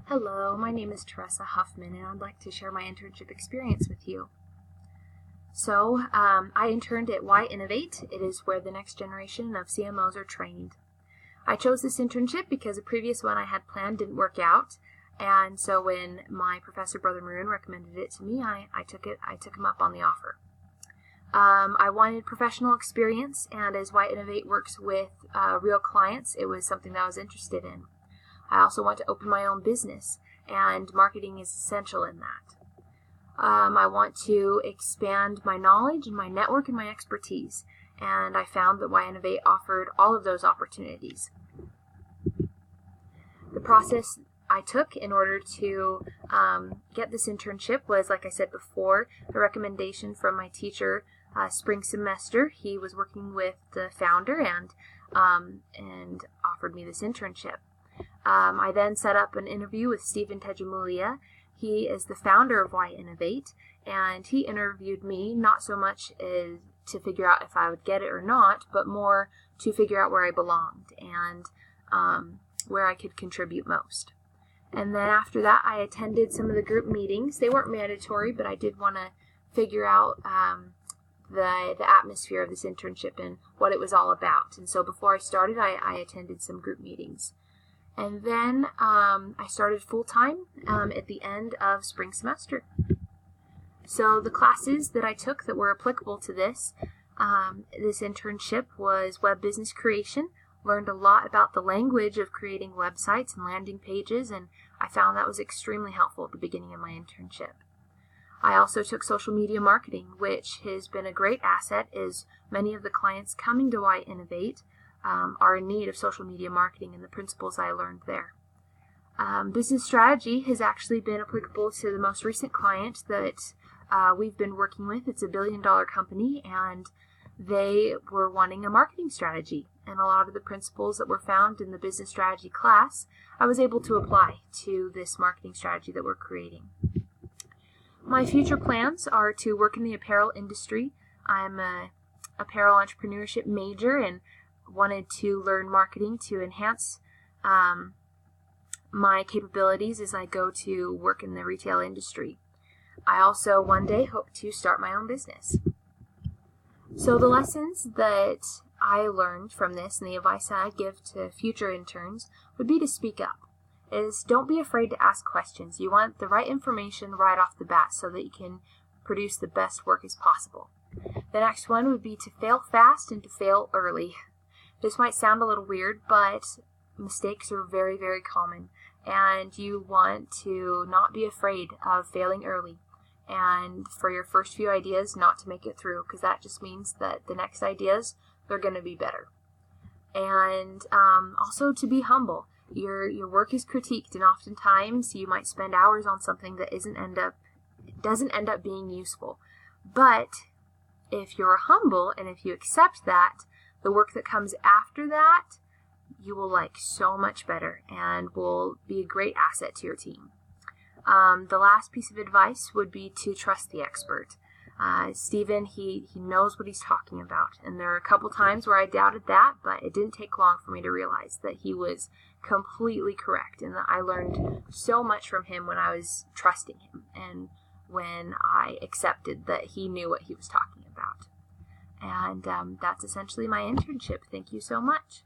Hello, my name is Teresa Huffman, and I'd like to share my internship experience with you. I interned at Y Innovate. It is where the next generation of CMOs are trained. I chose this internship because a previous one I had planned didn't work out, and so when my professor, Brother Maroon, recommended it to me, I took him up on the offer. I wanted professional experience, and as Y Innovate works with real clients, it was something that I was interested in. I also want to open my own business, and marketing is essential in that. I want to expand my knowledge and my network and my expertise, and I found that Y Innovate offered all of those opportunities. The process I took in order to get this internship was, like I said before, a recommendation from my teacher spring semester. He was working with the founder and offered me this internship. I then set up an interview with Stephen Tejamulia. He is the founder of Y Innovate, and he interviewed me not so much as to figure out if I would get it or not, but more to figure out where I belonged and where I could contribute most. And then after that, I attended some of the group meetings. They weren't mandatory, but I did want to figure out the atmosphere of this internship and what it was all about. And so before I started, I attended some group meetings. And then I started full-time at the end of spring semester. So the classes that I took that were applicable to this internship was web business creation. Learned a lot about the language of creating websites and landing pages, and I found that was extremely helpful at the beginning of my internship. I also took social media marketing, which has been a great asset as many of the clients coming to Y Innovate are in need of social media marketing and the principles I learned there. Business strategy has actually been applicable to the most recent client that we've been working with. It's a $1 billion company, and they were wanting a marketing strategy. And a lot of the principles that were found in the business strategy class, I was able to apply to this marketing strategy that we're creating. My future plans are to work in the apparel industry. I'm an apparel entrepreneurship major and wanted to learn marketing to enhance my capabilities as I go to work in the retail industry. I also one day hope to start my own business. So the lessons that I learned from this and the advice I give to future interns would be to speak up. Don't be afraid to ask questions. You want the right information right off the bat so that you can produce the best work as possible. The next one would be to fail fast and to fail early. This might sound a little weird, but mistakes are very, very common, and you want to not be afraid of failing early, and for your first few ideas not to make it through, because that just means that the next ideas, they're going to be better. And also to be humble. Your work is critiqued, and oftentimes you might spend hours on something that doesn't end up being useful. But if you're humble and if you accept that, the work that comes after that, you will like so much better and will be a great asset to your team. The last piece of advice would be to trust the expert. Stephen, he knows what he's talking about. And there are a couple times where I doubted that, but it didn't take long for me to realize that he was completely correct and that I learned so much from him when I was trusting him and when I accepted that he knew what he was talking about. And that's essentially my internship. Thank you so much.